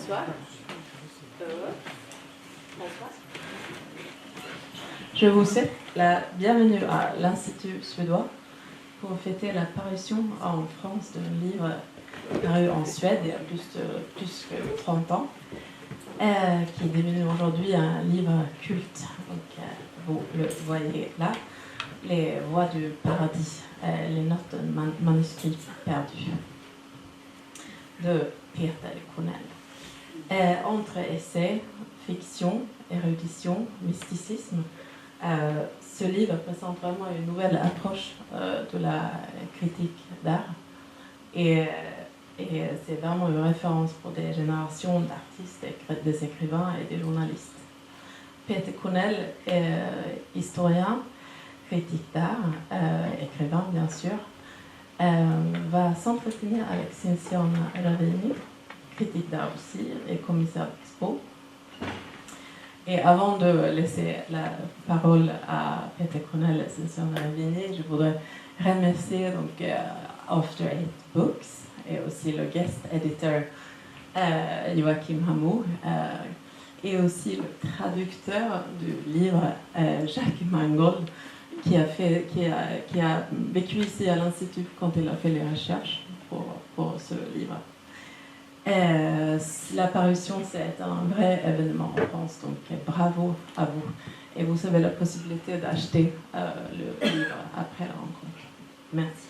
Bonsoir. Je vous souhaite la bienvenue à l'Institut suédois pour fêter la parution en France d'un livre paru en Suède il y a plus que 30 ans, qui est devenu aujourd'hui un livre culte. Donc, vous le voyez là, les Voies du Paradis, les notes d'un manuscrit perdu de Peter Cornell. Entre essais, fiction, érudition, mysticisme, ce livre présente vraiment une nouvelle approche de la critique d'art et c'est vraiment une référence pour des générations d'artistes, des écrivains et des journalistes. Peter Cornell est historien, critique d'art, écrivain bien sûr, va s'entretenir avec Sinziana Ravini, critique d'art aussi, et commissaire d'expo. Et avant de laisser la parole à Peter Cornell et Sinziana Ravini, je voudrais remercier donc After 8 Books et aussi le guest editor Joachim Hamou et aussi le traducteur du livre Jacques Mangold qui a vécu ici à l'Institut quand il a fait les recherches pour ce livre. La parution, c'est un vrai événement en France, donc bravo à vous. Et vous avez la possibilité d'acheter le livre après la rencontre. Merci.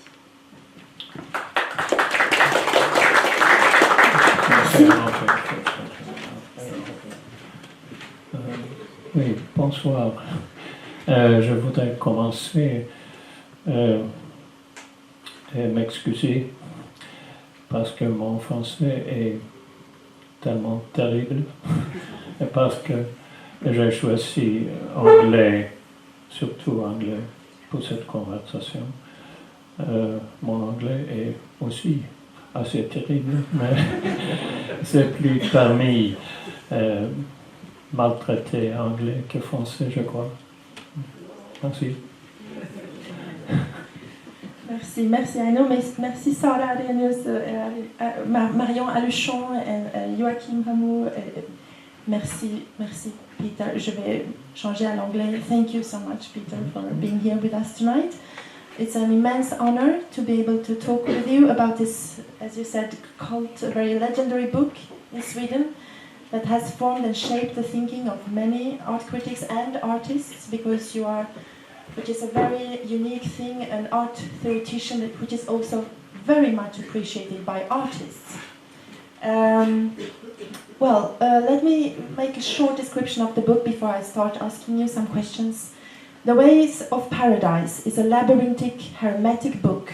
Oui, bonsoir. Je voudrais commencer et m'excuser parce que mon français est tellement terrible et parce que j'ai choisi anglais, surtout anglais, pour cette conversation. Mon anglais est aussi assez terrible, mais c'est plus parmi maltraité anglais que français, je crois. Merci. Merci Arnaud, merci Sarah Arrhenius, Marion Aluchon, Joachim Hamou, merci Peter. Je vais changer à l'anglais. Thank you so much Peter for being here with us tonight. It's an immense honor to be able to talk with you about this, as you said, cult, a very legendary book in Sweden that has formed and shaped the thinking of many art critics and artists, because you are, which is a very unique thing, an art theoretician, which is also very much appreciated by artists. Let me make a short description of the book before I start asking you some questions. The Voies of Paradis is a labyrinthic, hermetic book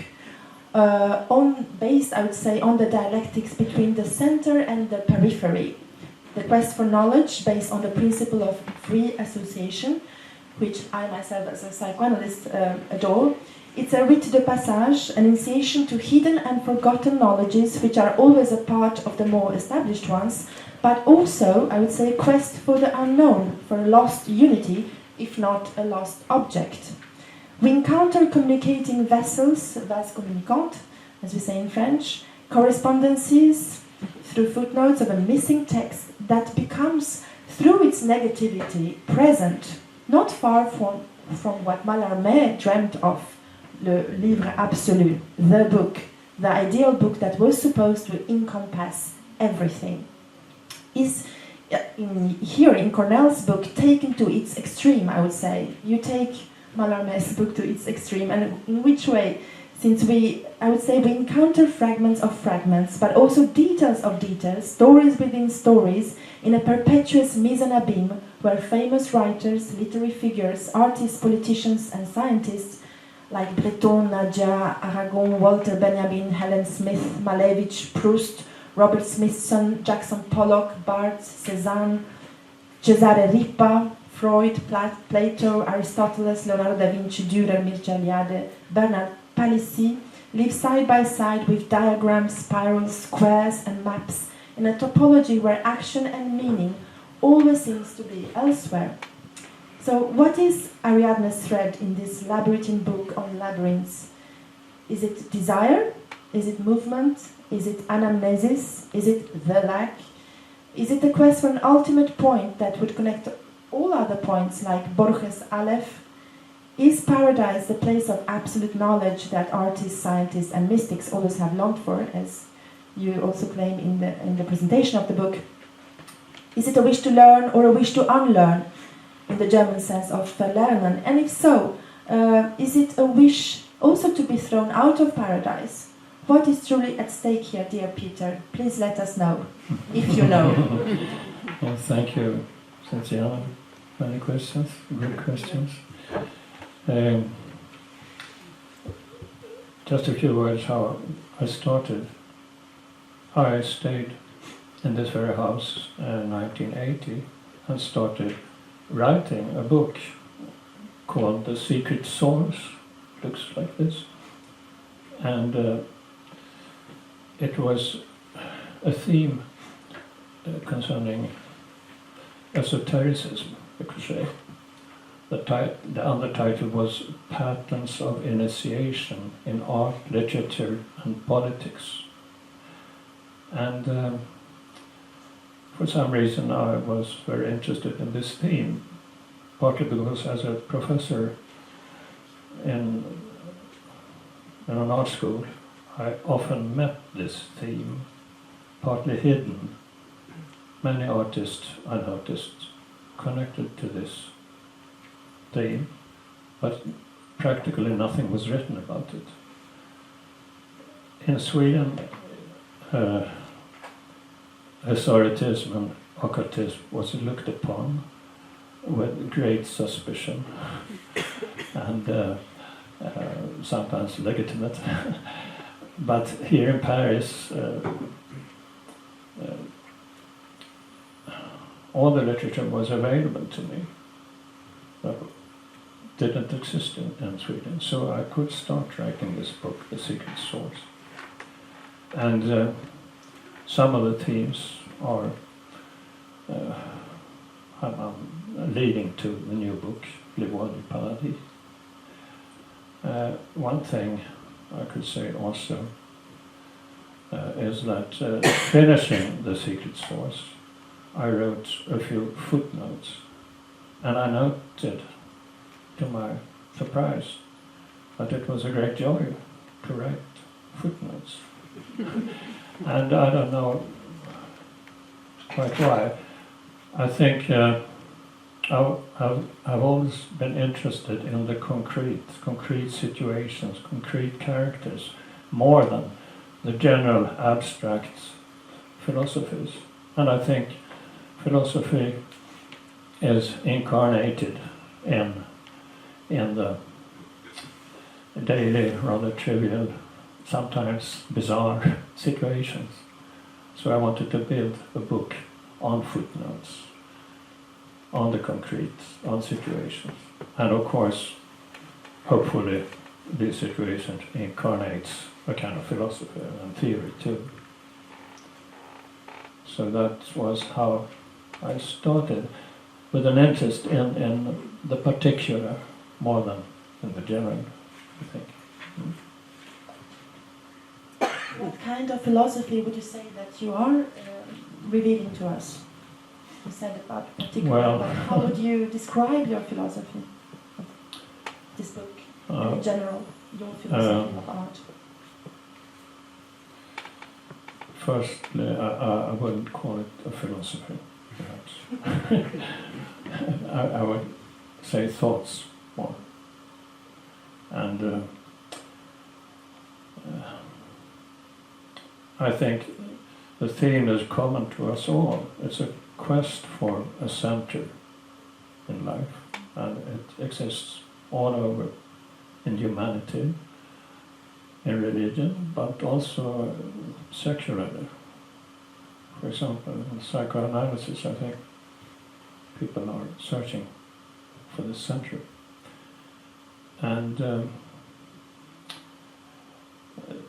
based, I would say, on the dialectics between the center and the periphery. The quest for knowledge based on the principle of free association, which I myself as a psychoanalyst adore. It's a rite de passage, an initiation to hidden and forgotten knowledges which are always a part of the more established ones, but also, I would say, a quest for the unknown, for a lost unity, if not a lost object. We encounter communicating vessels, vases communicantes, as we say in French, correspondences through footnotes of a missing text that becomes, through its negativity, present, not far from what Mallarmé dreamt of, le livre absolu, the book, the ideal book that was supposed to encompass everything, is here in Cornell's book taken to its extreme, I would say. You take Mallarmé's book to its extreme, and in which way? Since we encounter fragments of fragments, but also details of details, stories within stories, in a perpetuous mise en abîme, where famous writers, literary figures, artists, politicians, and scientists, like Breton, Nadia, Aragon, Walter Benjamin, Helen Smith, Malevich, Proust, Robert Smithson, Jackson Pollock, Barthes, Cézanne, Cesare Ripa, Freud, Plato, Aristoteles, Leonardo da Vinci, Dürer, Mircea Eliade, Bernard Palissy, live side by side with diagrams, spirals, squares, and maps in a topology where action and meaning always seems to be elsewhere. So, what is Ariadne's thread in this labyrinthine book on labyrinths? Is it desire? Is it movement? Is it anamnesis? Is it the lack? Is it the quest for an ultimate point that would connect all other points, like Borges' Aleph? Is paradise the place of absolute knowledge that artists, scientists, and mystics always have longed for, as you also claim in the presentation of the book? Is it a wish to learn or a wish to unlearn, in the German sense of verlernen? And if so, is it a wish also to be thrown out of paradise? What is truly at stake here, dear Peter? Please let us know, if you know. Well, thank you, Sinziana. Many questions, good questions. Just a few words how I started. I stayed in this very house in 1980 and started writing a book called The Secret Source. Looks like this. And it was a theme concerning esotericism, you could say. The undertitle was Patterns of Initiation in Art, Literature and Politics. And for some reason I was very interested in this theme, partly because as a professor in an art school, I often met this theme, partly hidden. Many artists I noticed connected to this theme, but practically nothing was written about it. In Sweden, authoritism and occultism was looked upon with great suspicion and sometimes legitimate. But here in Paris, all the literature was available to me that didn't exist in Sweden. So I could start writing this book, The Secret Source. And some of the themes are leading to the new book, Voies du Paradis. One thing I could say also is that finishing The Secret Source, I wrote a few footnotes, and I noted, to my surprise, that it was a great joy to write footnotes. And I don't know quite why. I think I've always been interested in the concrete situations, concrete characters, more than the general abstract philosophies. And I think philosophy is incarnated in the daily, rather trivial, sometimes bizarre situations. So I wanted to build a book on footnotes, on the concrete, on situations. And of course, hopefully, this situation incarnates a kind of philosophy and theory too. So that was how I started, with an interest in the particular more than in the general, I think. What kind of philosophy would you say that you are revealing to us? You said about particular, but how would you describe your philosophy of this book, in general, your philosophy of art? Firstly, I wouldn't call it a philosophy, perhaps. I would say thoughts more. And I think the theme is common to us all. It's a quest for a center in life, and it exists all over in humanity, in religion, but also secularly. For example, in psychoanalysis, I think people are searching for the center. And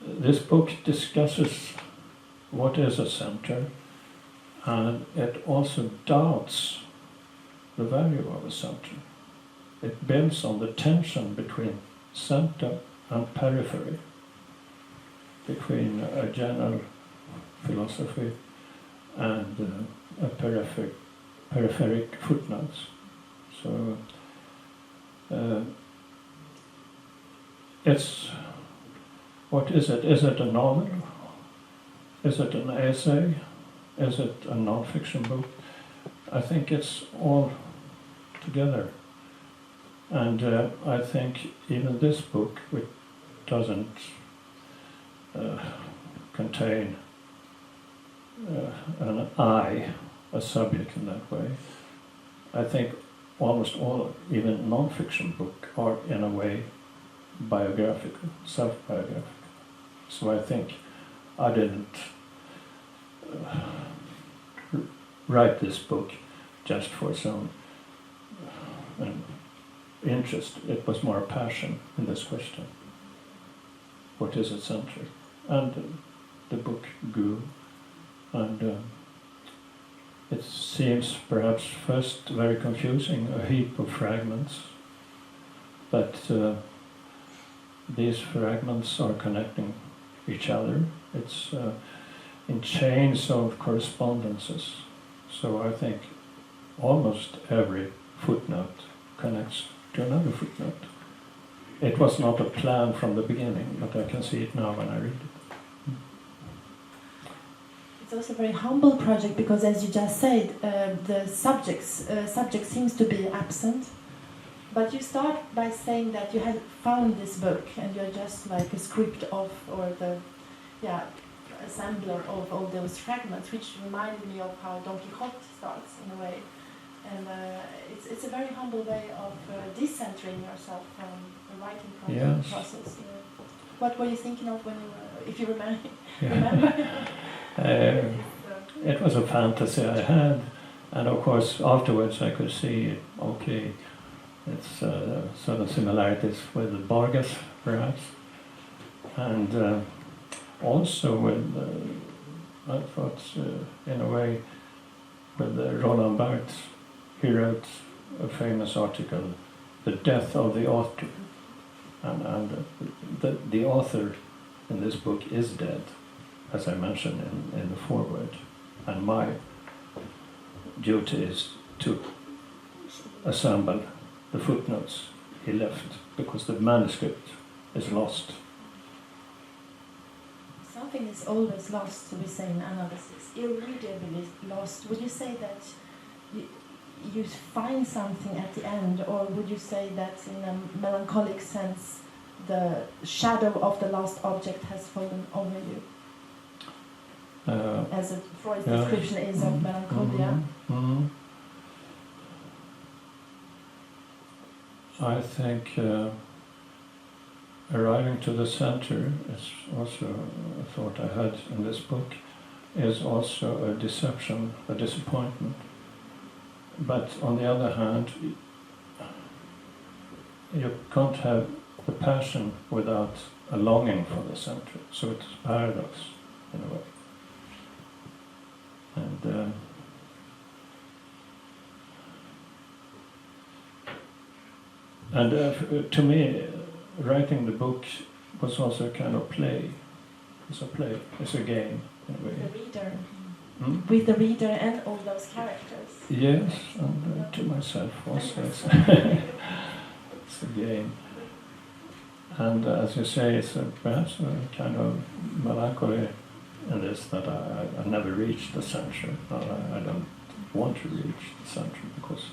this book discusses what is a center, and it also doubts the value of a center. It builds on the tension between center and periphery, between a general philosophy and a peripheric footnotes. So it's, what is it? Is it a novel? Is it an essay? Is it a non-fiction book? I think it's all together. And I think even this book, which doesn't contain an I, a subject in that way, I think almost all, even non-fiction books, are in a way biographical, self-biographical. So I think I didn't write this book just for some interest. It was more a passion in this question. What is it centric? And the book grew, and it seems perhaps first very confusing, a heap of fragments, but these fragments are connecting each other. It's in chains of correspondences. So I think almost every footnote connects to another footnote. It was not a plan from the beginning, but I can see it now when I read it. It's also a very humble project because, as you just said, the subject seems to be absent. But you start by saying that you had found this book and you're just like a script of, or the assembler of all those fragments, which reminded me of how Don Quixote starts in a way. And it's a very humble way of decentering yourself from the writing process. What were you thinking of when you were, if you remember? It was a fantasy I had, and of course afterwards I could see, okay, it's sort of similarities with Borges, perhaps, and also with, I thought, in a way, with Roland Barthes. He wrote a famous article, "The Death of the Author," and the author in this book is dead, as I mentioned in the foreword, and my duty is to assemble the footnotes he left, because the manuscript is lost. Something is always lost, we say in analysis, irretrievably lost. Would you say that you find something at the end, or would you say that in a melancholic sense the shadow of the lost object has fallen over you? As Freud's description is of melancholia. Mm-hmm. I think arriving to the center is also a thought I had in this book, is also a deception, a disappointment. But on the other hand, you can't have the passion without a longing for the center. So it's a paradox in a way. And to me, writing the book was also a kind of play. It's a play, it's a game in a way. The reader. With the reader and all those characters. Yes, and to myself also. It's a game. And as you say, it's perhaps a kind of melancholy in this, that I never reached the center. I don't want to reach the center because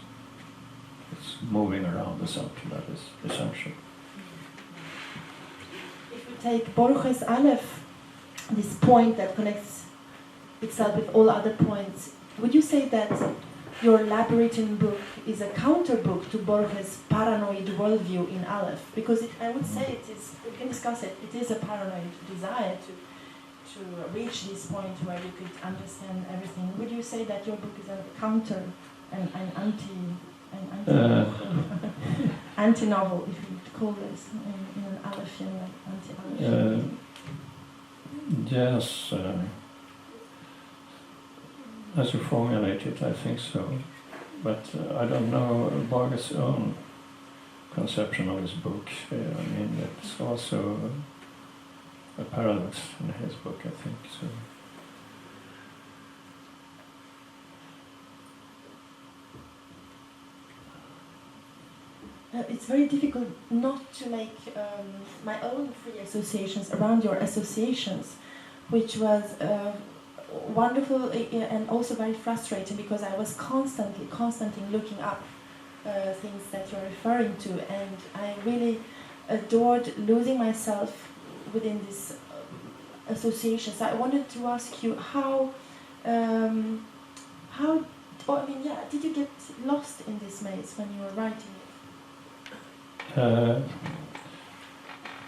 it's moving around the center that is essential. If we take Borges' Aleph, this point that connects itself with all other points, would you say that your labyrinthine book is a counter book to Borges' paranoid worldview in Aleph? Because I would say it is, we can discuss it, it is a paranoid desire to reach this point where you could understand everything. Would you say that your book is a counter, an anti-novel, if you would call this, in an Alephian, anti-Alephian? Yes, as you formulate it, I think so. But I don't know Borges' own conception of his book. I mean, it's also a paradox in his book, I think. So it's very difficult not to make my own free associations around your associations, which was wonderful and also very frustrating because I was constantly looking up things that you're referring to, and I really adored losing myself within this association. So I wanted to ask you did you get lost in this maze when you were writing it?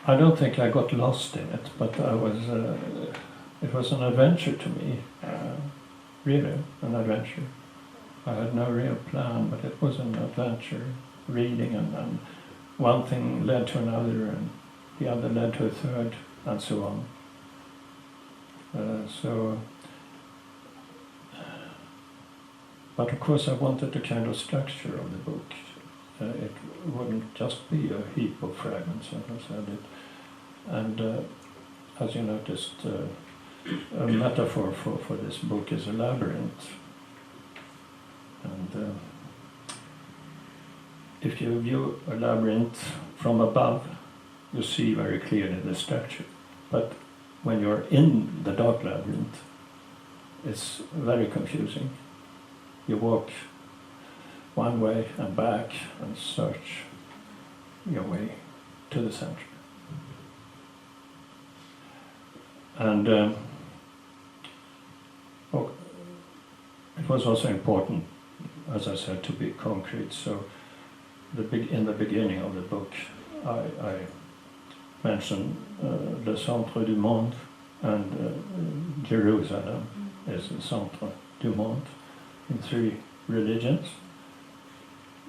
I don't think I got lost in it, but I was. It was an adventure to me, really an adventure. I had no real plan, but it was an adventure. Reading and one thing led to another, and the other led to a third, and so on. But of course I wanted the kind of structure of the book. It wouldn't just be a heap of fragments, as I said it. And as you noticed, a metaphor for this book is a labyrinth. And if you view a labyrinth from above, you see very clearly the structure. But when you're in the dark labyrinth, it's very confusing. You walk one way and back and search your way to the center. And it was also important, as I said, to be concrete. So in the beginning of the book, I mentioned le centre du monde, and Jerusalem is the centre du monde in 3 religions.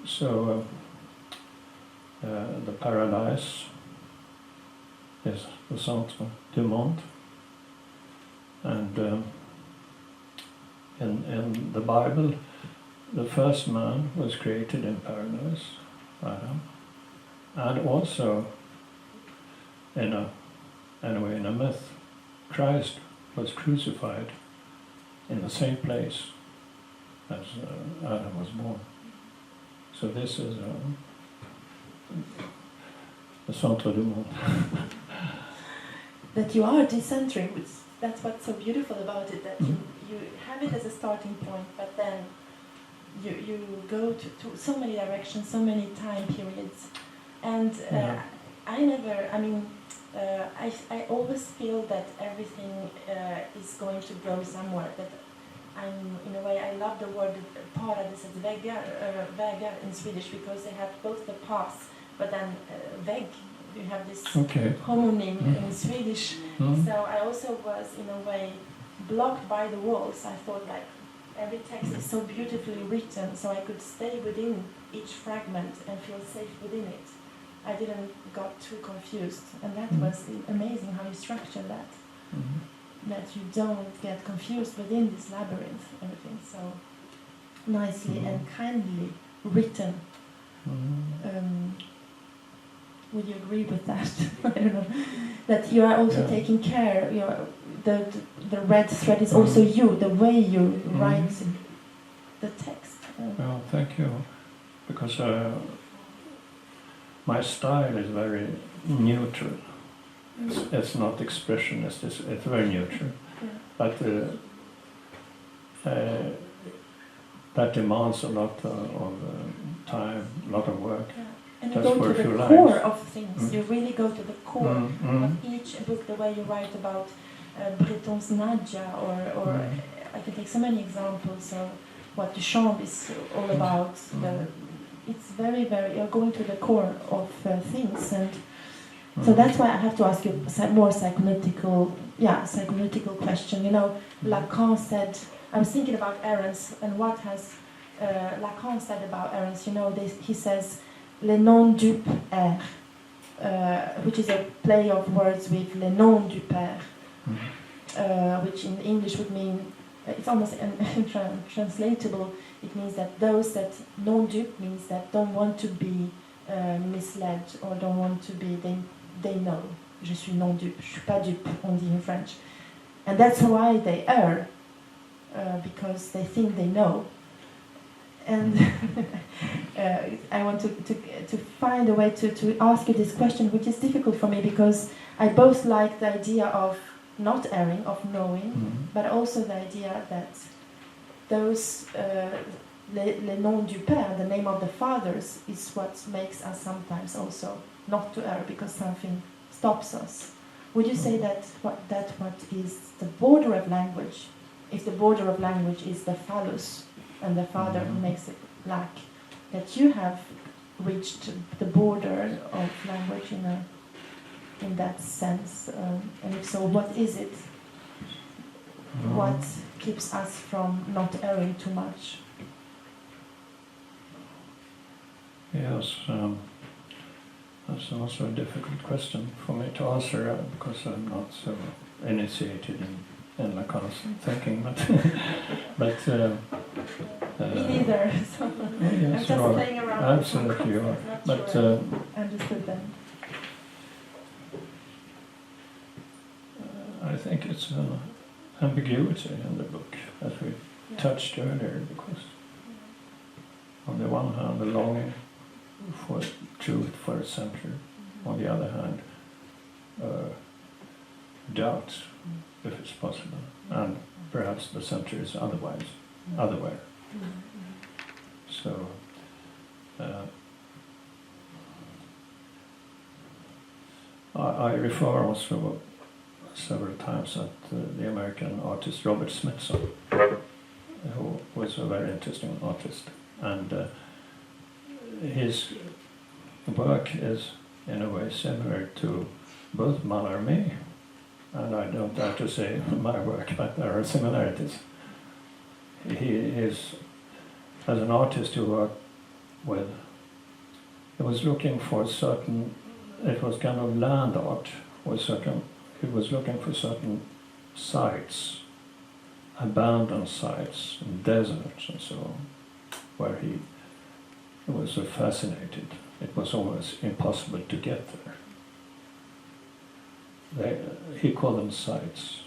So the paradise is the centre du monde, and in the Bible, the first man was created in paradise, Adam, and also in a myth, Christ was crucified in the same place as Adam was born. So this is the centre du monde. That you are decentering, that's what's so beautiful about it, that you have it as a starting point, but then you go to so many directions, so many time periods. And I always feel that everything is going to grow somewhere. That in a way, I love the word paradis and vägar in Swedish, because they have both the paths, but then vägg, you have this homonym in Swedish. So I also was, in a way, blocked by the walls. I thought, like, every text is so beautifully written, so I could stay within each fragment and feel safe within it. I didn't got too confused, and that was amazing how you structure that. That you don't get confused within this labyrinth, everything so nicely and kindly written. Would you agree with that? I don't know. That you are also taking care. The red thread is also you, the way you write the text. Well, thank you, because my style is very neutral. It's not expressionist, it's very neutral. But that demands a lot of time, a lot of work. And you go to the core of things. You really go to the core of each book, the way you write about Breton's Nadja, or I can take so many examples of what Duchamp is all about. It's very, very, you're going to the core of things, and so that's why I have to ask you a more psychoanalytical question. You know, Lacan said, I was thinking about errands, and what has Lacan said about errands. You know, he says, les noms du père, which is a play of words with les noms du père, which in English would mean, it's almost untranslatable. It means that those that non dupe means that don't want to be misled, or don't want to be, they know. Je suis non dupe, je suis pas dupe, on dit in French. And that's why they err, because they think they know. And I want to find a way to ask you this question, which is difficult for me because I both like the idea of not erring, of knowing, but also the idea that those les noms du Père, the name of the fathers, is what makes us sometimes also not to err because something stops us. Would you say that what is the border of language, if the border of language is the phallus and the father who makes it lack, that you have reached the border of language in that sense? And if so, what is it? What keeps us from not erring too much? Yes, that's also a difficult question for me to answer because I'm not so initiated in Lacan's thinking, but me neither. So yes, I'm just playing around. Absolutely, you are. But sure I understood them. I think it's an ambiguity in the book, as we touched earlier, because on the one hand, the longing for truth, for a center, on the other hand, doubt, if it's possible, and perhaps the center is otherwhere. So, I refer also several times at the American artist Robert Smithson, who was a very interesting artist, and his work is in a way similar to both Mallarmé, and I don't dare to say my work, but there are similarities. He is, as an artist who worked with, he was looking for certain, it was kind of land art, he was looking for certain sites, abandoned sites, in deserts and so on, where he was so fascinated. It was almost impossible to get there. He called them sites.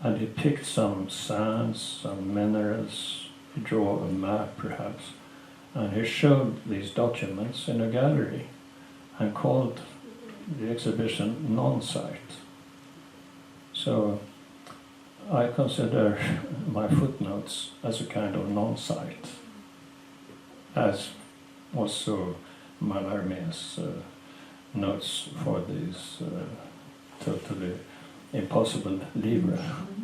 And he picked some sands, some minerals, he drew a map perhaps, and he showed these documents in a gallery and called the exhibition non-site. So I consider my footnotes as a kind of non-site, as also Mallarmé's notes for these totally impossible livre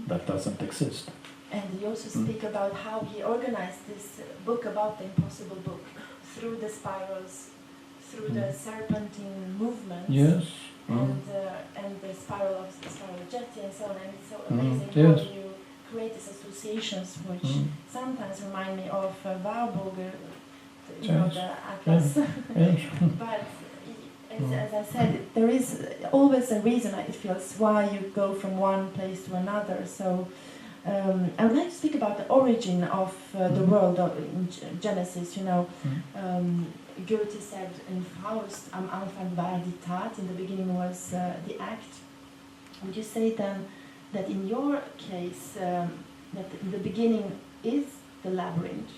that doesn't exist. And you also speak about how he organized this book about the impossible book through the spirals, through the serpentine movements. Yes. And the spiral jetty and so on. And it's so amazing yes. how you create these associations which sometimes remind me of Warburg, the atlas. Yes. But as I said, there is always a reason, it feels, why you go from one place to another. So I would like to speak about the origin of the world in Genesis. Goethe said in Faust, am Anfang war die Tat, in the beginning was the act. Would you say then that in your case, that in the beginning is the labyrinth?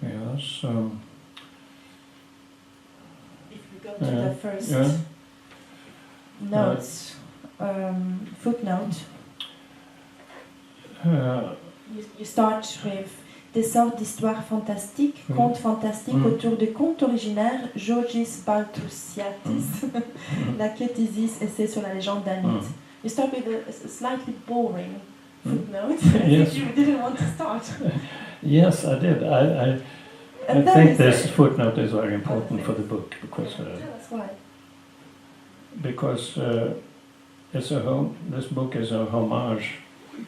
Yes. If we go to the first notes, footnote, you start with des sortes d'histoires fantastiques, contes fantastiques autour de contes originaires, Georgis Baltrusiatis, la Isis, essai sur la légende d'Années. You start with a slightly boring footnote, Yes. if you didn't want to start. Yes, I did. I think this footnote is very important for the book because tell us why. Because this book is a homage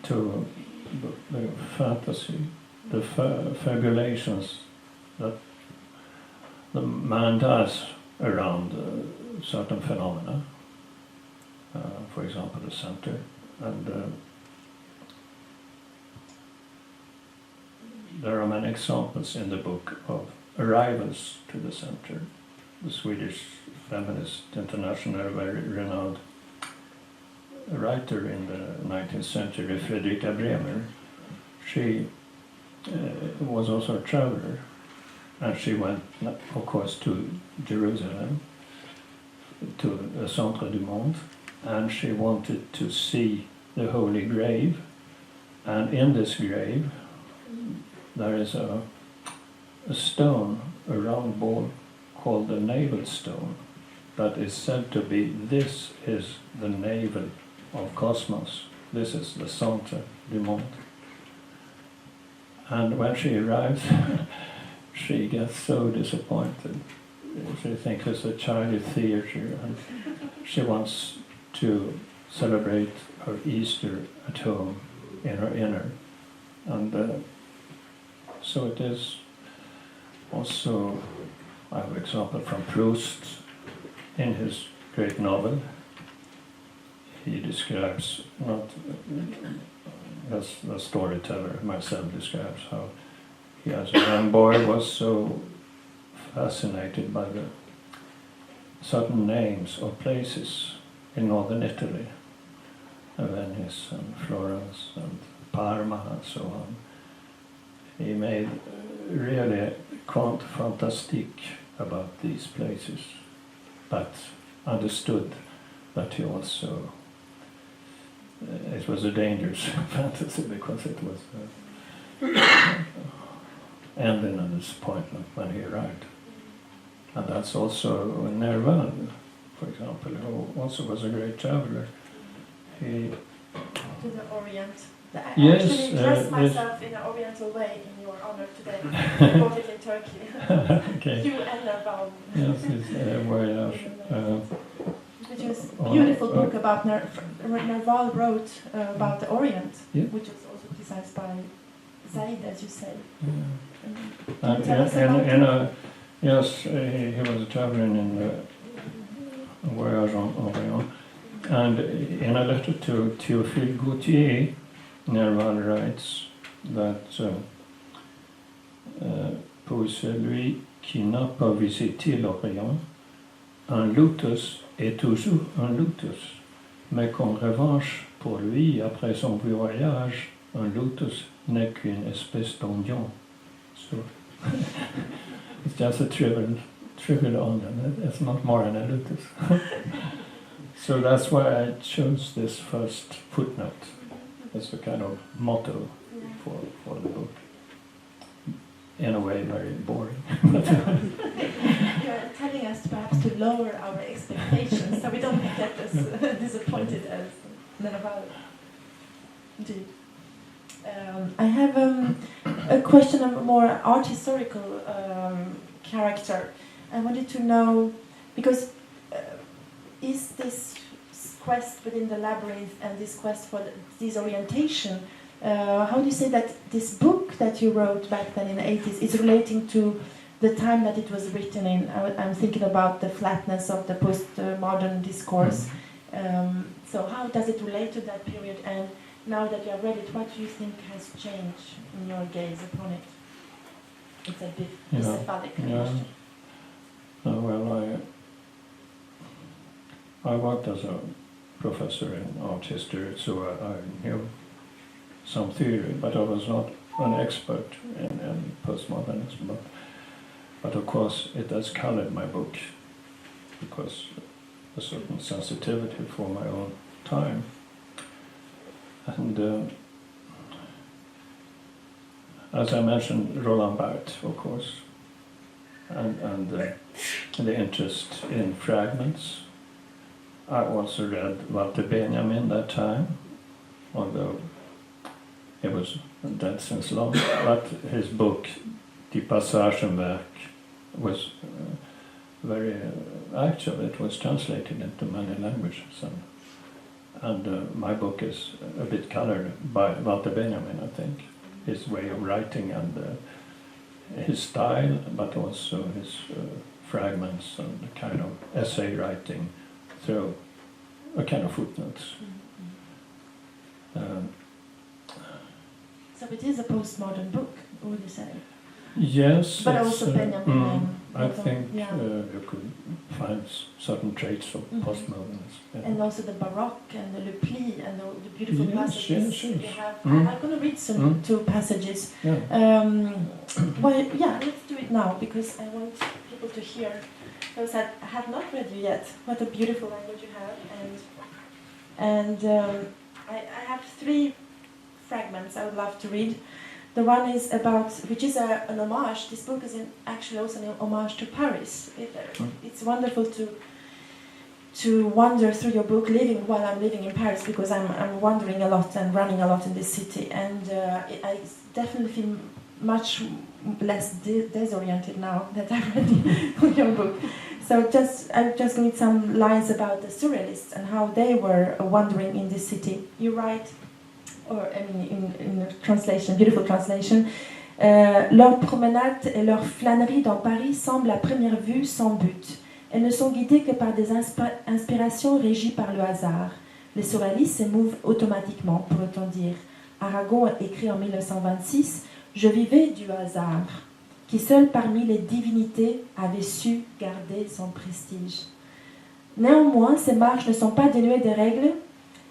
to the fantasy, the fabulations that the man does around certain phenomena. For example, the center, and there are many examples in the book of arrivals to the center. The Swedish feminist international, very renowned writer in the 19th century, Fredrika Bremer. She was also a traveler, and she went, of course, to Jerusalem, to the Centre du Monde, and she wanted to see the Holy Grave. And in this grave, there is a stone, a round ball, called the navel stone, that is said to be, this is the navel of cosmos. This is the Centre du Monde. And when she arrives, she gets so disappointed. She thinks it's a childish theater, and she wants to celebrate her Easter at home in her inner. And so it is also, I have an example from Proust in his great novel. He describes, not as the storyteller himself describes, how he as a young boy was so fascinated by the certain names of places in northern Italy, Venice and Florence and Parma and so on. He made really conte fantastique about these places, but understood that he also, it was a dangerous fantasy because it was ending in a disappointment when he arrived. And that's also Nerval, for example, who also was a great traveler. He to the Orient. I Yes, actually dressed myself in an Oriental way in your honor today. I bought it in Turkey. Okay. You and Nerval. Yes, it's voyage. Which was a beautiful book about Nerval wrote about the Orient, Yeah. which was also criticized by Zaid, as you say. Yeah. Can you tell us about it? Yes, he was traveling in the voyage en Orient. And in a letter to Théophile Gautier, Nerval writes that pour celui qui n'a pas visité l'Orient, un lotus est toujours un lotus, mais qu'en revanche, pour lui, après son voyage, un lotus n'est qu'une espèce d'oignon. So it's just a trivial onion. It's not more than a lotus. So that's why I chose this first footnote as a kind of motto for the book. In a way, very boring. You're telling us perhaps to lower our expectations so we don't get as disappointed as Nerval did. I have a question of a more art historical character. I wanted to know, because is this quest within the labyrinth and this quest for disorientation, how do you say that this book that you wrote back then in the 80s is relating to the time that it was written in? I'm thinking about the flatness of the postmodern discourse. So how does it relate to that period? And now that you have read it, what do you think has changed in your gaze upon it? It's a bit cephalic question. Well, I worked as a professor in art history, so I knew some theory, but I was not an expert in postmodernism. But of course, it has colored my book because a certain sensitivity for my own time. And as I mentioned, Roland Barthes, of course, and the interest in fragments. I also read Walter Benjamin that time, although he was dead since long, but his book, Die Passagenwerk, was very actual. It was translated into many languages, and my book is a bit colored by Walter Benjamin, I think. His way of writing and his style, but also his fragments and the kind of essay writing through a kind of footnotes. So it is a postmodern book, would you say? Yes. But also Benjamin. I think Yeah. You could find certain traits of postmodernism. Yeah. And also the Baroque and the Le Pli and the beautiful Yes, passages yes. they have. Mm. I'm going to read some two passages. Yeah. Well, yeah, let's do it now because I want people to hear those that have not read you yet. What a beautiful language you have, and I have three fragments I would love to read. The one is about, which is an homage. This book is actually also an homage to Paris. It's wonderful to wander through your book while I'm living in Paris, because I'm wandering a lot and running a lot in this city, and I definitely feel much less disoriented now that I've read your book. So I'm just going to read some lines about the surrealists and how they were wandering in this city. You write, in a translation, beautiful translation, leur promenade et leur flânerie dans Paris semblent à première vue sans but. Elles ne sont guidées que par des inspirations régies par le hasard. Les surréalistes s'émouvent automatiquement, pourrait-on dire. Aragon écrit en 1926 « Je vivais du hasard, qui seul parmi les divinités avait su garder son prestige. » Néanmoins, ces marches ne sont pas dénuées de règles,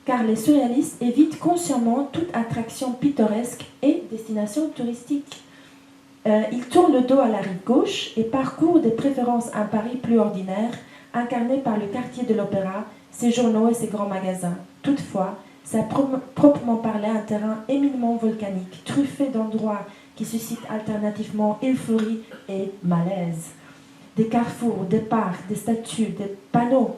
car les surréalistes évitent consciemment toute attraction pittoresque et destination touristique. Ils tournent le dos à la rive gauche et parcourent de préférence un Paris plus ordinaire, incarné par le quartier de l'Opéra, ses journaux et ses grands magasins. Toutefois, c'est à proprement parler un terrain éminemment volcanique, truffé d'endroits qui suscitent alternativement euphorie et malaise. Des carrefours, des parcs, des statues, des panneaux.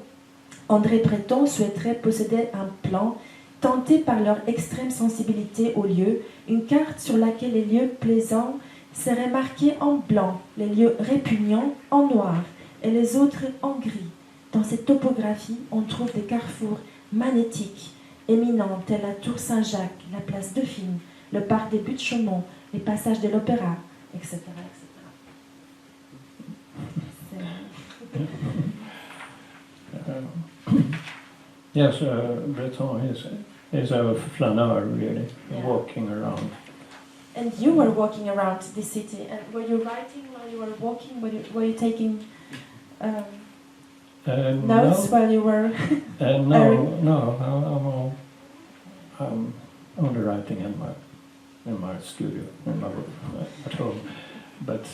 André Breton souhaiterait posséder un plan, tenté par leur extrême sensibilité aux lieux, une carte sur laquelle les lieux plaisants seraient marqués en blanc, les lieux répugnants en noir et les autres en gris. Dans cette topographie, on trouve des carrefours magnétiques, éminents tels la tour Saint-Jacques, la place Dauphine, le parc des Buttes-Chaumont, les passages de l'Opéra, etc. Yes, Breton is a flaneur, really, walking around. And you were walking around the city, and were you writing while you were walking? Were you taking notes while you were? No. I'm only writing in my studio, at home. But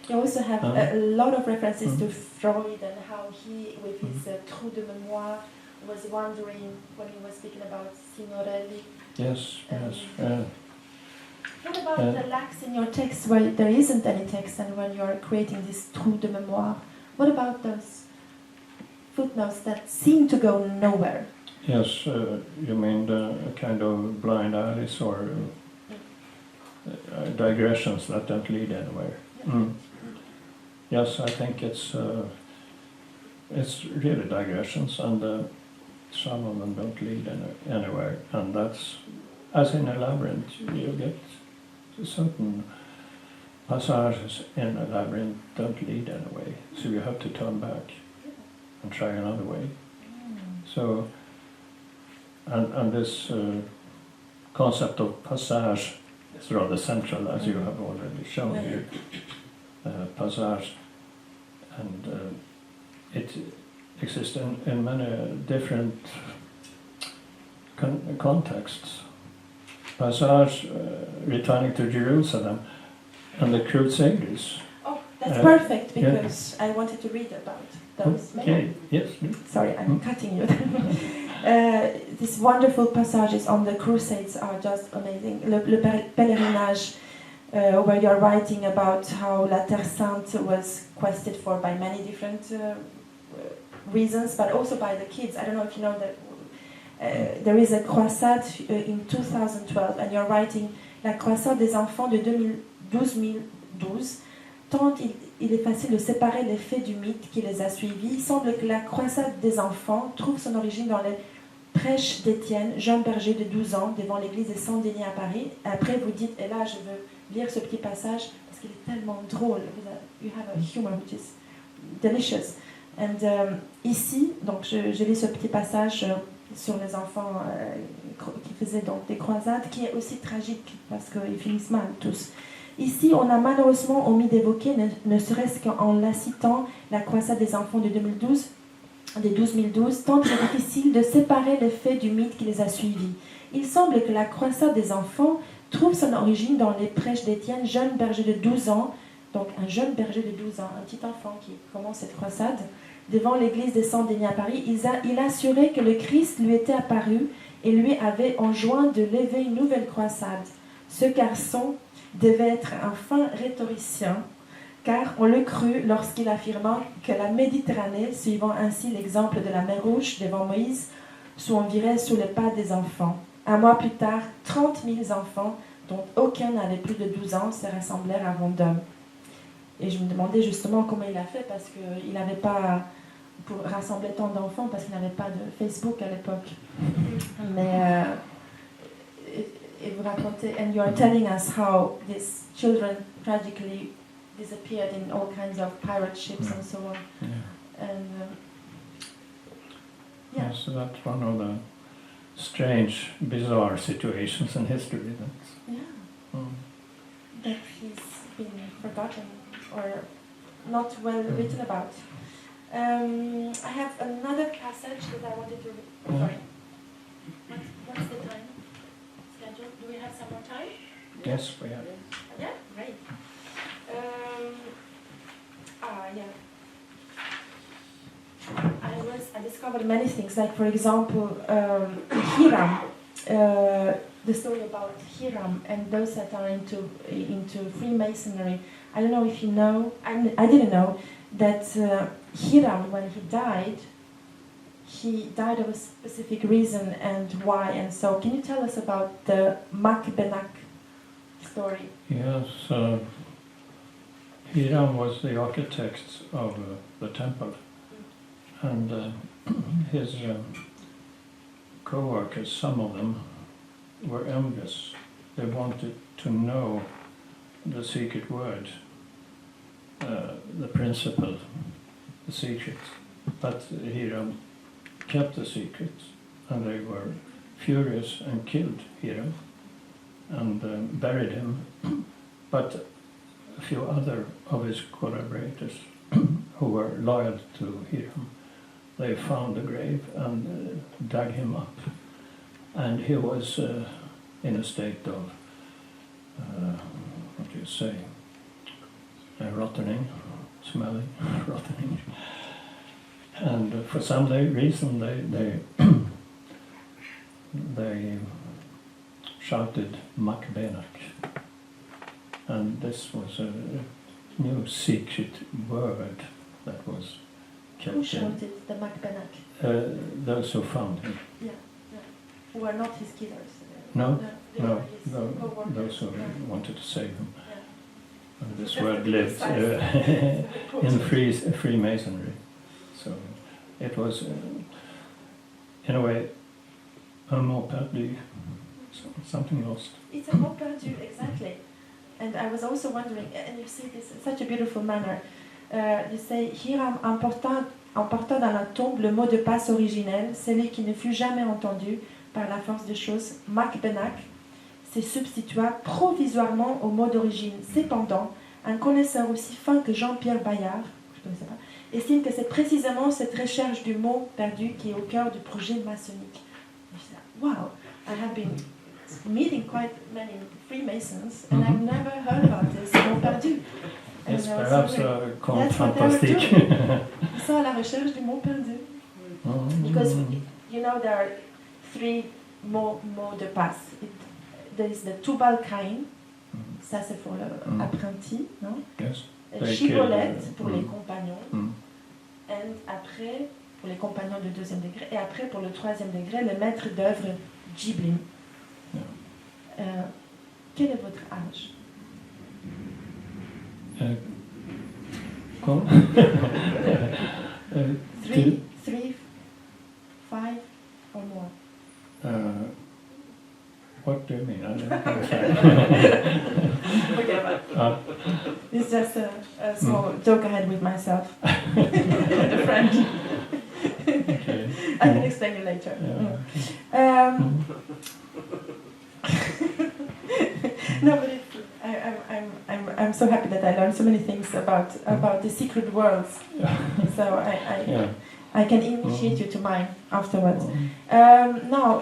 you also have a lot of references to Freud and how he, with his trou de mémoire, was wondering when he was speaking about Signorelli. Yes. What about the lacks in your text where there isn't any text, and when you are creating this trou de mémoire? What about those footnotes that seem to go nowhere? Yes, you mean the kind of blind alleys or digressions that don't lead anywhere? Yeah. Yes, I think it's really digressions, and some of them don't lead anywhere, and that's, as in a labyrinth, you get certain passages in a labyrinth don't lead anywhere, so you have to turn back and try another way. So, and this concept of passage is rather central, as you have already shown here. Passage, and it exists in many different contexts. Passage, returning to Jerusalem, and the Crusaders. Oh, that's perfect, because I wanted to read about those. Okay, yes. Sorry, I'm cutting you. These wonderful passages on the Crusades are just amazing. Le pèlerinage, where you're writing about how La Terre Sainte was quested for by many different reasons, but also by the kids. I don't know if you know that there is a croisade in 2012, and you're writing La croisade des enfants de 2012. Tant il est facile de séparer les faits du mythe qui les a suivis, il semble que la croisade des enfants trouve son origine dans les prêches d'Étienne, jeune berger de 12 ans, devant l'église de Saint-Denis à Paris. Après, vous dites, et là, je veux lire ce petit passage parce qu'il est tellement drôle. You have a humor which is delicious. And ici, donc, je lis ce petit passage sur les enfants qui faisaient donc des croisades, qui est aussi tragique parce qu'ils finissent mal tous. Ici, on a malheureusement omis d'évoquer, ne serait-ce qu'en la citant, la croisade des enfants de 2012, tant il est difficile de séparer les faits du mythe qui les a suivis. Il semble que la croisade des enfants trouve son origine dans les prêches d'Étienne, jeune berger de 12 ans, donc un jeune berger de 12 ans, un petit enfant qui commence cette croisade, devant l'église des Saint-Denis à Paris. Il assurait que le Christ lui était apparu et lui avait enjoint de lever une nouvelle croisade. Ce garçon devait être un fin rhétoricien, car on le crut lorsqu'il affirma que la Méditerranée, suivant ainsi l'exemple de la mer Rouge devant Moïse, s'ouvrirait sous les pas des enfants. Un mois plus tard, 30 000 enfants, dont aucun n'avait plus de 12 ans, se rassemblèrent à Vendôme. Et je me demandais justement comment il a fait, parce qu'il n'avait pas, pour rassembler tant d'enfants, parce qu'il n'avait pas de Facebook à l'époque. Mais, et vous racontez, and you are telling us how these children tragically disappeared in all kinds of pirate ships and so on. Yeah. And, So that's one of the strange, bizarre situations in history. That he's been forgotten or not well written about. I have another passage that I wanted to read. Sorry. What's the time schedule? Do we have some more time? Yes, we have. Yeah, great. I discovered many things, like for example, Hiram, the story about Hiram and those that are into Freemasonry. I don't know if you know, I didn't know that Hiram, when he died of a specific reason and why, and so can you tell us about the Macbenak story? Yes, Hiram was the architect of the temple, and his co-workers, some of them, were envious. They wanted to know the secret word, the principle, the secret. But Hiram kept the secret, and they were furious and killed Hiram and buried him. But a few other of his collaborators who were loyal to Hiram, they found the grave and dug him up. And he was in a state of, what do you say, rotting, smelling, rotting. And for some reason they shouted Macbenak. And this was a new secret word that was kept. Who shouted the Macbenak? Those who found him. Yeah. Who were not his killers. No, his those who wanted to save him. Yeah. And this word lived in Freemasonry. So it was, in a way, un mot perdu, something lost. It's a mot perdu, exactly. And I was also wondering, and you see this in such a beautiful manner, you say, Hiram emporta dans la tombe le mot de passe originel, celui qui ne fut jamais entendu par la force des choses, Macbenak, se substitua provisoirement au mot d'origine. Cependant, un connaisseur aussi fin que Jean-Pierre Bayard, je ne connaissais pas, estime que c'est précisément cette recherche du mot perdu qui est au cœur du projet maçonnique. Wow, I have been meeting quite many Freemasons and I've never heard about this mot perdu. It's perhaps a conte fantastique. Ils sont à la recherche du mot perdu. Because, you know, there are 3 mots de passe. There is the Tubalcain, ça c'est pour l'apprenti, non? Yes. Chibolette pour les compagnons. Et après, pour les compagnons de 2e degré. Et après, pour le 3e degré, le maître d'œuvre Giblin. Quel est votre âge? Quoi? 3, 5 or more? What do you mean? I It's just a small joke I had with myself. The French. Okay. I can explain you later. No, but I'm so happy that I learned so many things about the secret worlds. So I can initiate you to mine afterwards. Now,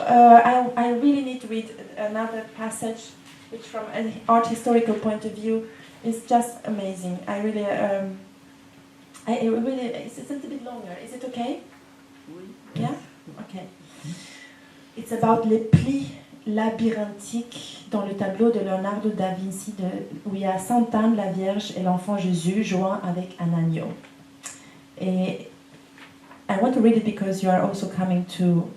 I really need to read another passage, which from an art historical point of view is just amazing. I really, it's a little bit longer. Is it okay? Yeah? Okay. It's about les plis labyrinthiques dans le tableau de Leonardo da Vinci où il y a Sainte Anne, la Vierge et l'enfant Jésus joint avec un agneau. Et I want to read it because you are also coming to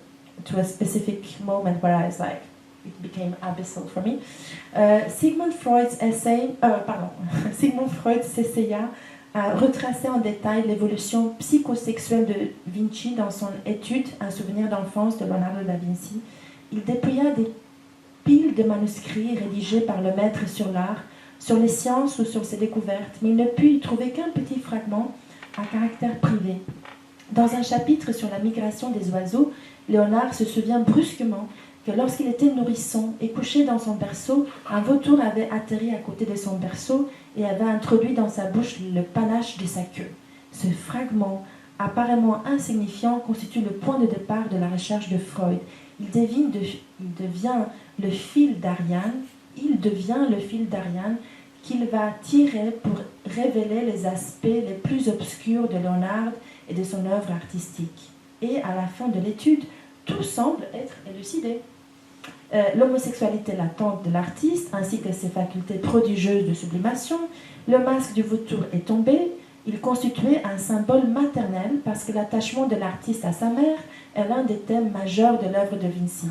a specific moment where I was like, it became abyssal for me. Sigmund Freud s'essaya à retracer en détail l'évolution psychosexuelle de Vinci dans son étude Un souvenir d'enfance de Leonardo da Vinci. Il dépouilla des piles de manuscrits rédigés par le maître sur l'art, sur les sciences ou sur ses découvertes, mais il ne put y trouver qu'un petit fragment à caractère privé. Dans un chapitre sur la migration des oiseaux, Léonard se souvient brusquement que lorsqu'il était nourrisson et couché dans son berceau, un vautour avait atterri à côté de son berceau et avait introduit dans sa bouche le panache de sa queue. Ce fragment, apparemment insignifiant, constitue le point de départ de la recherche de Freud. Il devient le fil d'Ariane qu'il va tirer pour révéler les aspects les plus obscurs de Léonard et de son œuvre artistique. Et à la fin de l'étude, tout semble être élucidé. L'homosexualité latente de l'artiste, ainsi que ses facultés prodigieuses de sublimation, le masque du vautour est tombé, il constituait un symbole maternel parce que l'attachement de l'artiste à sa mère est l'un des thèmes majeurs de l'œuvre de Vinci.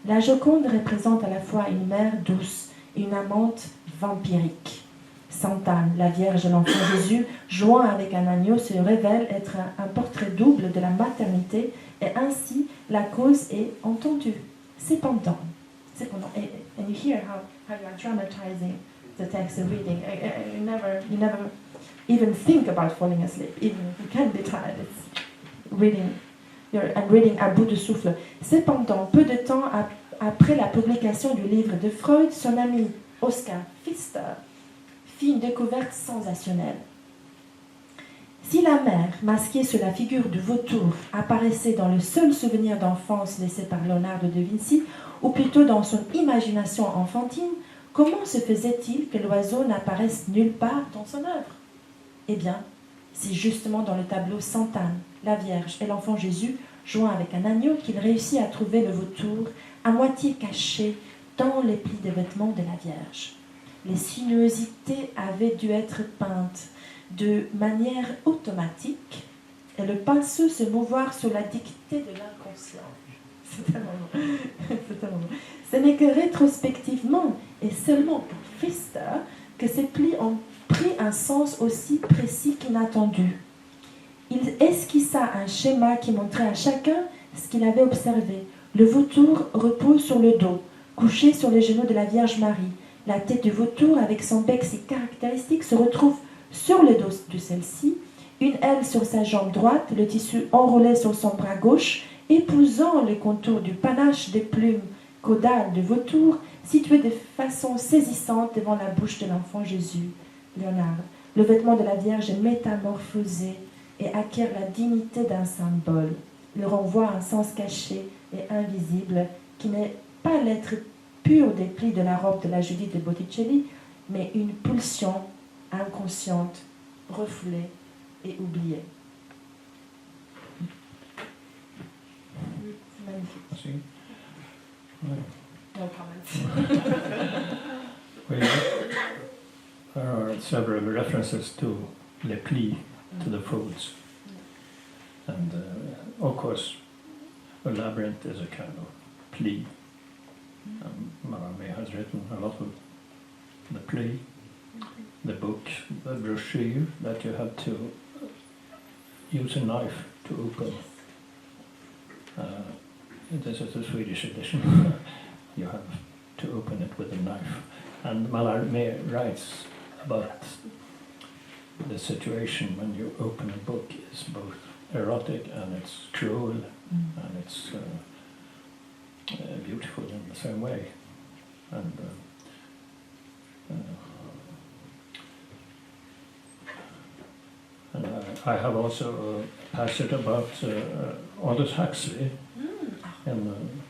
La Joconde représente à la fois une mère douce et une amante vampirique. Sainte Anne, la Vierge et l'enfant Jésus, joint avec un agneau, se révèle être un portrait double de la maternité et ainsi la cause est entendue. Cependant, and you hear how you are dramatizing the text and reading. You never even think about falling asleep, even if you can be tired. It's reading, and reading à bout de souffle. Cependant, peu de temps après la publication du livre de Freud, son ami Oskar Pfister fit une découverte sensationnelle. Si la mère, masquée sous la figure du vautour, apparaissait dans le seul souvenir d'enfance laissé par Leonardo da Vinci, ou plutôt dans son imagination enfantine, comment se faisait-il que l'oiseau n'apparaisse nulle part dans son œuvre? Eh bien, c'est justement dans le tableau Sainte Anne, la Vierge et l'enfant Jésus, joint avec un agneau, qu'il réussit à trouver le vautour à moitié caché dans les plis des vêtements de la Vierge. Les sinuosités avaient dû être peintes de manière automatique et le pinceau se mouvoir sous la dictée de l'inconscient. C'est un moment. Ce n'est que rétrospectivement et seulement pour Pfister que ces plis ont pris un sens aussi précis qu'inattendu. Il esquissa un schéma qui montrait à chacun ce qu'il avait observé. Le vautour repose sur le dos, couché sur les genoux de la Vierge Marie. La tête du vautour, avec son bec si caractéristique, se retrouve sur le dos de celle-ci, une aile sur sa jambe droite, le tissu enroulé sur son bras gauche, épousant les contours du panache des plumes caudales du vautour, situé de façon saisissante devant la bouche de l'enfant Jésus. Léonard, le vêtement de la Vierge est métamorphosé et acquiert la dignité d'un symbole. Il renvoie à un sens caché et invisible qui n'est pas l'être pur des plis de la robe de la Judith de Botticelli, mais une pulsion inconsciente, refoulée et oubliée. C'est magnifique. No comments. There are several references to les plis, to the folds. And of course, a labyrinth is a kind of pli. Mallarmé has written a lot of the play, the book, the brochure that you have to use a knife to open. This is the Swedish edition. You have to open it with a knife. And Mallarmé writes about the situation when you open a book is both erotic and it's cruel and it's beautiful in the same way. And I have also a passage about Aldous Huxley. And,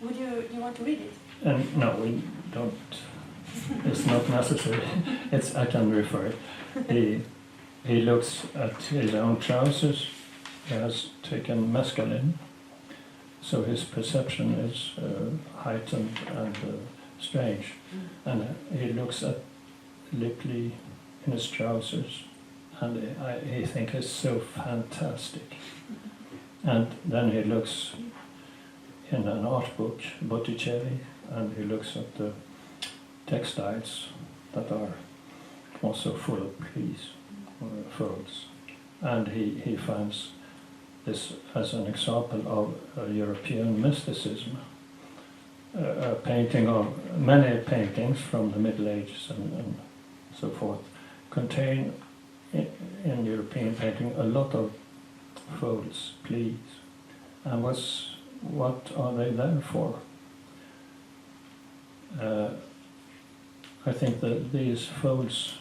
Would you want to read it? and no, we don't. It's not necessary. I can refer it. He looks at his own trousers. He has taken mescaline, so his perception is heightened and strange. And he looks at Lipley in his trousers, and he thinks it's so fantastic. And then he looks in an art book, Botticelli, and he looks at the textiles that are also full of pleats or folds. And he finds this as an example of European mysticism. A painting of many paintings from the Middle Ages and so forth contain in European painting a lot of folds, pleats. And what are they there for? I think that these folds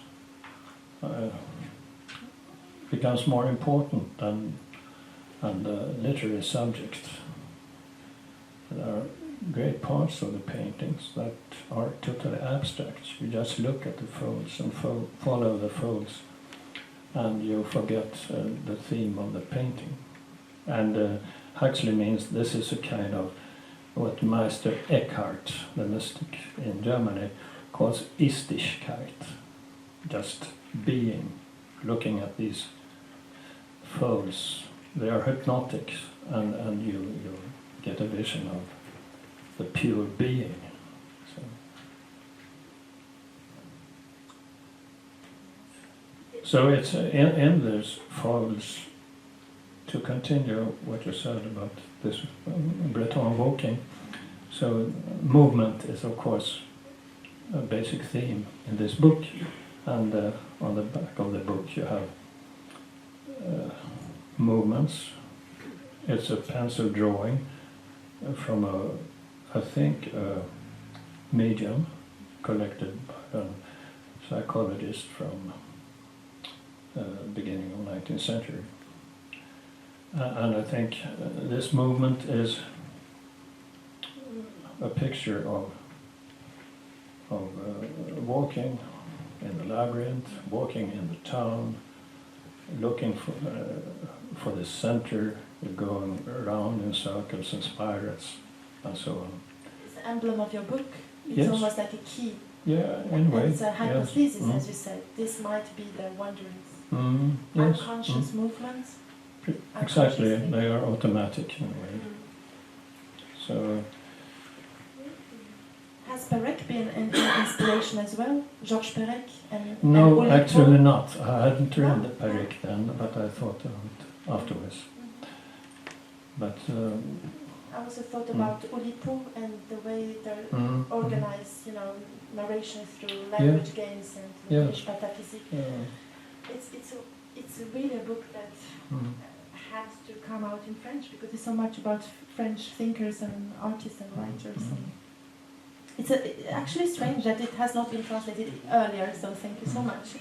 becomes more important than the literary subject. There are great parts of the paintings that are totally abstract. You just look at the folds and follow the folds, and you forget the theme of the painting. And Huxley means this is a kind of what Meister Eckhart, the mystic in Germany, calls Istichkeit, just being, looking at these folds. They are hypnotic, and you get a vision of the pure being. So it's in these folds, to continue what you said about this Breton walking. So movement is of course a basic theme in this book, and on the back of the book you have movements. It's a pencil drawing from I think a medium collected by a psychologist from the beginning of the 19th century. And I think this movement is a picture of walking in the labyrinth, walking in the town, looking for the center, going around in circles and spirals, and so on. It's the emblem of your book. It's yes. almost like a key. Yeah, anyway. It's a hypothesis, yes. as you said. This might be the wanderings. Yes. Unconscious movements. Exactly, they are automatic in a way. So. Has Perec been an inspiration as well? Georges Perec and No, and actually not. I hadn't read the Perec then, but I thought of it afterwards. But I also thought about Oulipo and the way they're organized, narration through language games and English pataphysique. It's really a book that has to come out in French, because it's so much about French thinkers and artists and writers. It's actually strange that it has not been translated earlier, so thank you so much.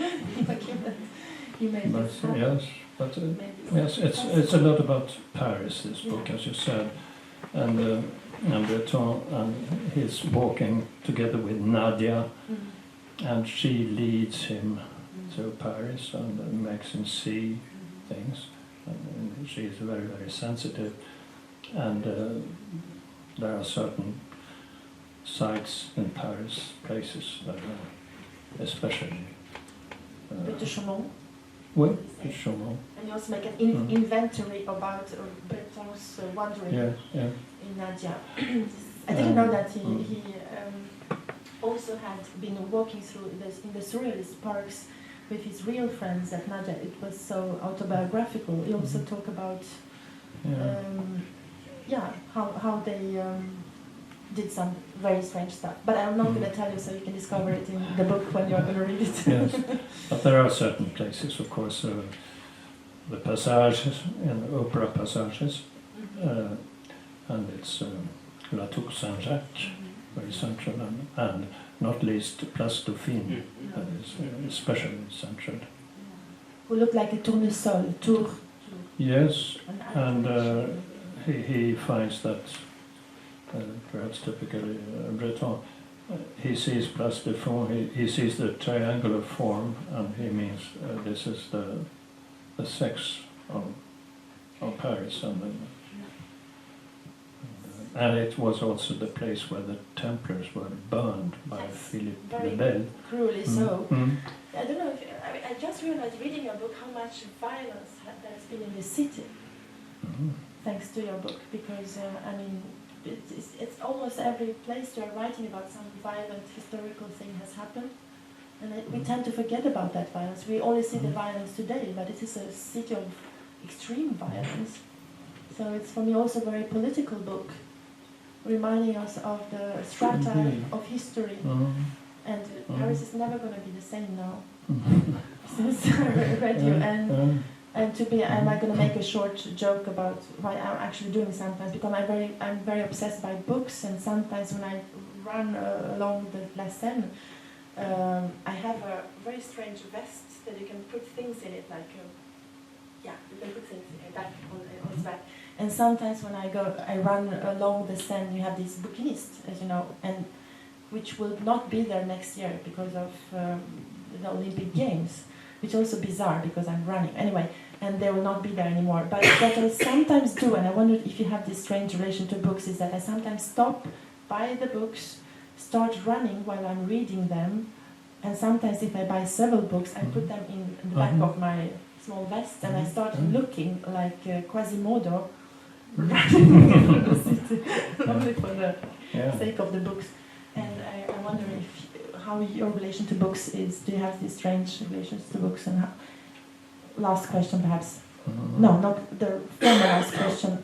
You made this happen. Yes, but yes, it's a lot about Paris, this book, as you said, and Breton, and he's walking together with Nadia, and she leads him to Paris and makes him see things, and she is very, very sensitive, and there are certain sites in Paris, places that are especially But the Chaumont. Oui, the Chaumont. And you also make an inventory about Breton's wandering in Nadia. I didn't know that he also had been walking through in the surrealist parks with his real friends at Nadia. It was so autobiographical. He also talked about how they did some very strange stuff. But I'm not going to tell you, so you can discover it in the book when you're going to read it. Yes, but there are certain places, of course, the passages, in opera passages, and it's La Tour Saint-Jacques, very central, and not least Place Dauphine, that is especially central. who looked like a tournesol, tour. Yes, and he finds that, perhaps typically Breton, he sees place de fond, he sees the triangular form, and he means this is the sex of Paris, and it was also the place where the Templars were burned by Philippe le Bel. Cruelly so. I don't know if I just realized reading your book how much violence there has been in the city, thanks to your book, because it's almost every place you are writing about some violent historical thing has happened, and we tend to forget about that violence. We only see the violence today, but it is a city of extreme violence. So it's for me also a very political book, reminding us of the strata of history. And Paris is never going to be the same now, since I read you. And to be, am I going to make a short joke about what I'm actually doing sometimes? Because I'm very obsessed by books, and sometimes when I run along the La Seine, I have a very strange vest that you can put things in it, like you can put things back on its back. And sometimes when I run along the Seine, you have these bouquinistes, as you know, and which will not be there next year because of the Olympic Games, which is also bizarre because I'm running. Anyway, and they will not be there anymore. But what I sometimes do, and I wonder if you have this strange relation to books, is that I sometimes stop, buy the books, start running while I'm reading them, and sometimes if I buy several books, I put them in the back of my small vest, and I start looking like Quasimodo running in the city, only for the sake of the books. And I wonder how your relation to books is. Do you have these strange relations to books? And last question, perhaps. No, not the former last question.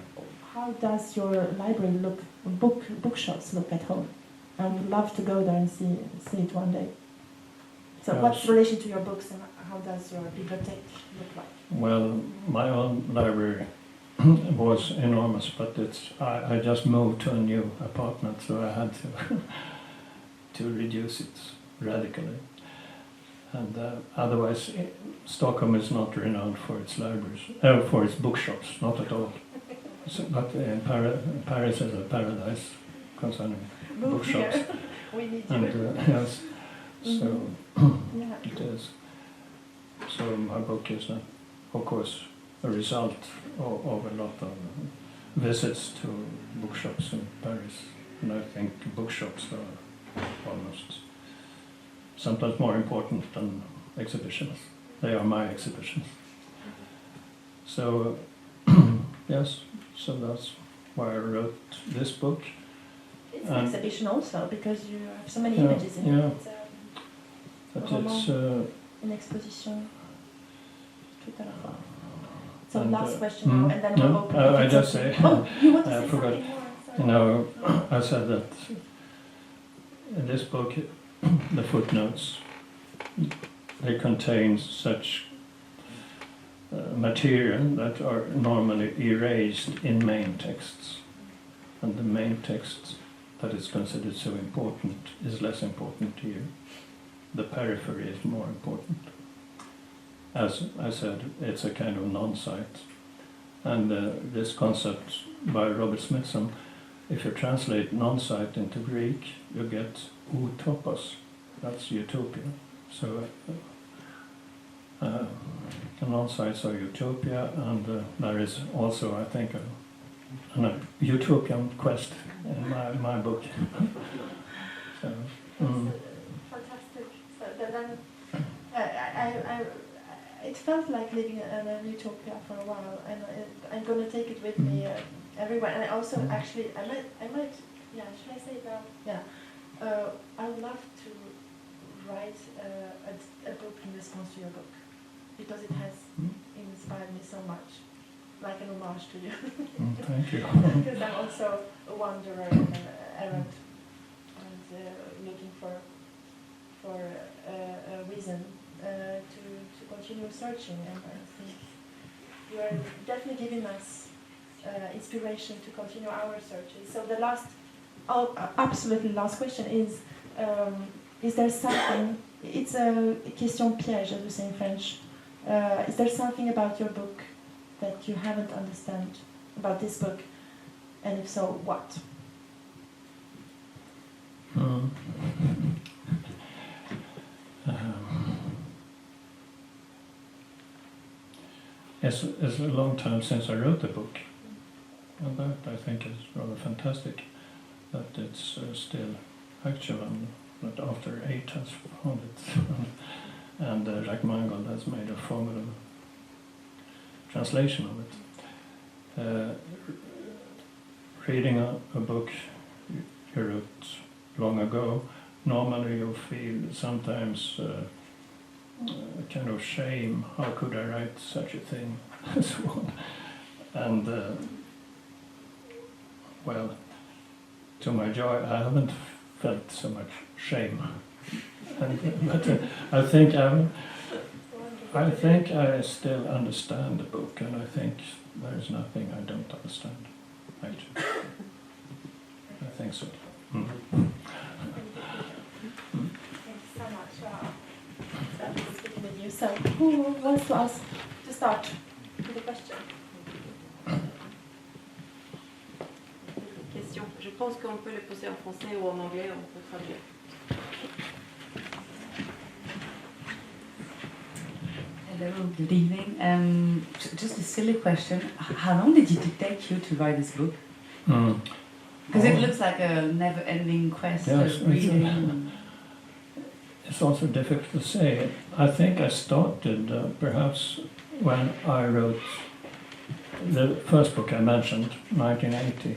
How does your library look? Bookshops look at home? I would love to go there and see it one day. So, what's the relation to your books, and how does your bibliothèque look like? Well, my own library was enormous, but I just moved to a new apartment, so I had to reduce it radically. And otherwise, Stockholm is not renowned for its libraries, for its bookshops, not at all. But Paris is a paradise concerning bookshops. We need you. And yes, so it is. So my book is, of course, a result of a lot of visits to bookshops in Paris. And I think bookshops are almost sometimes more important than exhibitions. They are my exhibitions. So, yes, so that's why I wrote this book. It's an exhibition also, because you have so many images in it. It's an exposition. Tout à la fois. So last question now, and then we'll open it. I just say, you want to say forgot. Something more? I said that in this book, the footnotes, they contain such material that are normally erased in main texts. And the main text that is considered so important is less important to you. The periphery is more important. As I said, it's a kind of non-site. And this concept by Robert Smithson, if you translate non-site into Greek, you get utopos. That's utopia. So the non-sites are utopia, and there is also, I think, a utopian quest in my book. So, fantastic. So then, it felt like living in a utopia for a while, and I'm going to take it with me everywhere. And I also actually, I might, should I say it now? Yeah. I would love to write a book in response to your book, because it has inspired me so much, like an homage to you. Thank you. Because I'm also a wanderer and an errant, and looking for a reason to continue searching, and I think you are definitely giving us inspiration to continue our searches. So the absolutely last question is there something, it's a question piège, as we say in French, Is there something about your book that you haven't understand about this book? And if so, what? It's a long time since I wrote the book, and that I think is rather fantastic that it's still actual, and that after 8 has found it, and Jacques Mangold has made a formidable translation of it. Reading a book you wrote long ago, normally you feel sometimes a kind of shame, how could I write such a thing, and so on. And, well, to my joy, I haven't felt so much shame. But I think I still understand the book, and I think there's nothing I don't understand, actually. I think so. Thank you so much. That was speaking with you. So, who wants to ask to start with the question? Question. Je pense qu'on peut le poser en français ou en anglais, on peut traduire. Hello, good evening. Just a silly question. How long did it take you to write this book? Because it looks like a never-ending quest Yes, of reading. It's also difficult to say. I think I started perhaps when I wrote the first book I mentioned, 1980,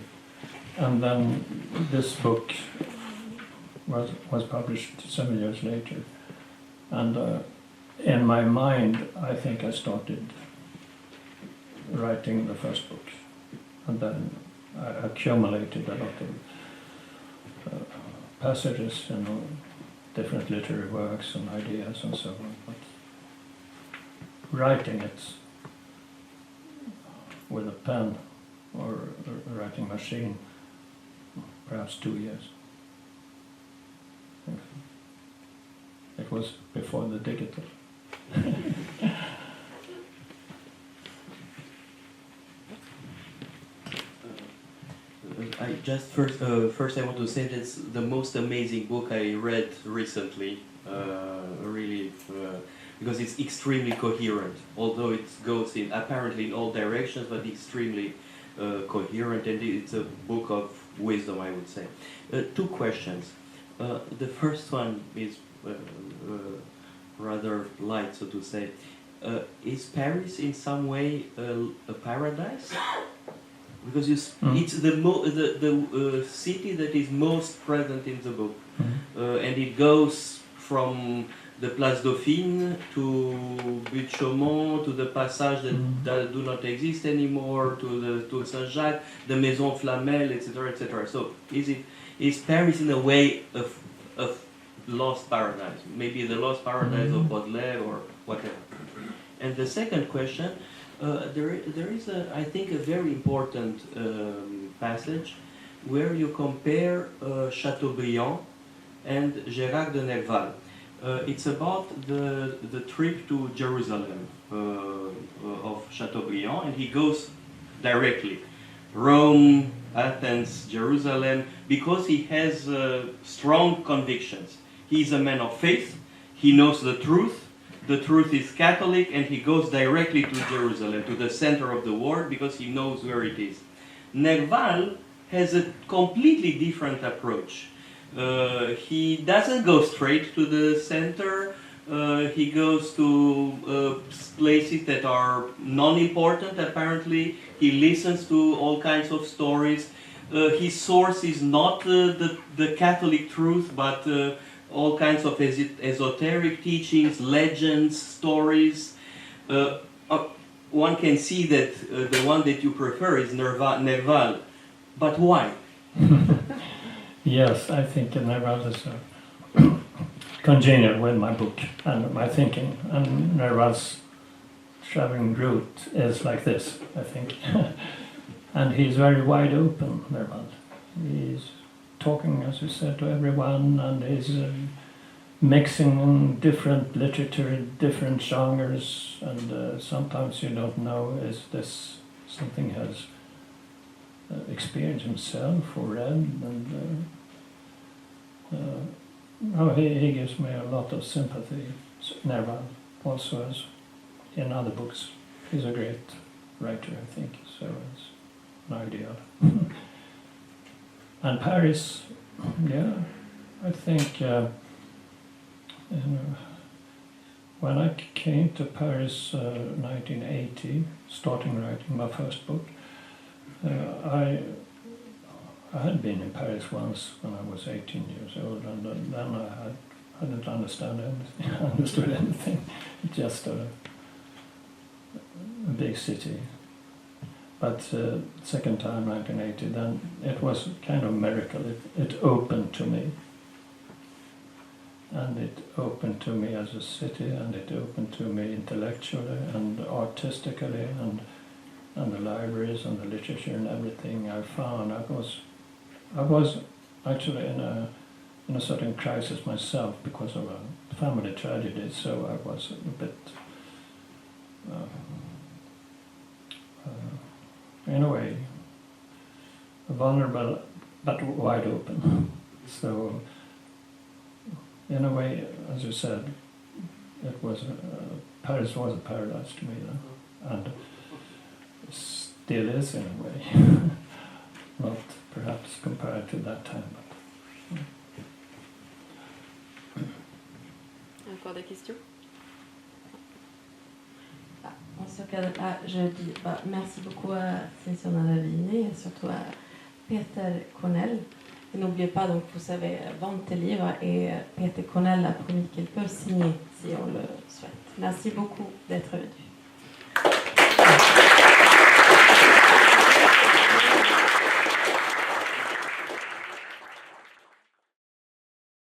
and then this book was published 7 years later. And in my mind, I think I started writing the first book, and then I accumulated a lot of passages, different literary works and ideas and so on. But writing it with a pen or a writing machine, perhaps 2 years. It was before the digital. I just first I want to say that's the most amazing book I read recently, really, because it's extremely coherent. Although it goes in apparently in all directions, but extremely coherent, and it's a book of wisdom, I would say. 2 questions. The first one is rather light, so to say. Is Paris in some way a paradise? Because it's the city that is most present in the book, and it goes from the Place Dauphine to Butte-Chaumont, to the passage that do not exist anymore, to the Tour Saint-Jacques, the Maison Flamel, etc., etc. So is Paris in a way of lost paradise? Maybe the lost paradise of Baudelaire or whatever. And the second question. There is, I think, a very important passage where you compare Chateaubriand and Gérard de Nerval. It's about the trip to Jerusalem of Chateaubriand, and he goes directly. Rome, Athens, Jerusalem, because he has strong convictions. He's a man of faith, he knows the truth. The truth is Catholic, and he goes directly to Jerusalem, to the center of the world, because he knows where it is. Nerval has a completely different approach. He doesn't go straight to the center. He goes to places that are non-important, apparently. He listens to all kinds of stories. His source is not the Catholic truth, but all kinds of esoteric teachings, legends, stories. One can see that the one that you prefer is Nerval. But why? Yes, I think Nerval is congenial with my book and my thinking. And Nerval's traveling route is like this, I think. And he's very wide open, Nerval. He's talking, as you said, to everyone, and mixing different literature, different genres, and sometimes you don't know, is this something has experienced himself or read, and he gives me a lot of sympathy. Never also as in other books. He's a great writer, I think, so it's an ideal. And Paris, yeah, I think when I came to Paris 1980, starting writing my first book, I had been in Paris once when I was 18 years old, and then I didn't understand anything. I understood anything. Just a big city. But second time, 1980, then it was kind of a miracle. It opened to me. And it opened to me as a city, and it opened to me intellectually and artistically, and the libraries and the literature and everything I found. I was actually in a certain crisis myself because of a family tragedy, so I was a bit, in a way, vulnerable but wide open. So, in a way, as you said, it was Paris was a paradise to me then, and still is in a way. Not perhaps compared to that time, but. Encore des questions? En ce cas-là, je dis merci beaucoup à Sinziana Ravini et surtout à Peter Cornell. Et n'oubliez pas, donc, vous savez, vendre tes livres, et Peter Cornell a promis qu'il peut signer si on le souhaite. Merci beaucoup d'être venu.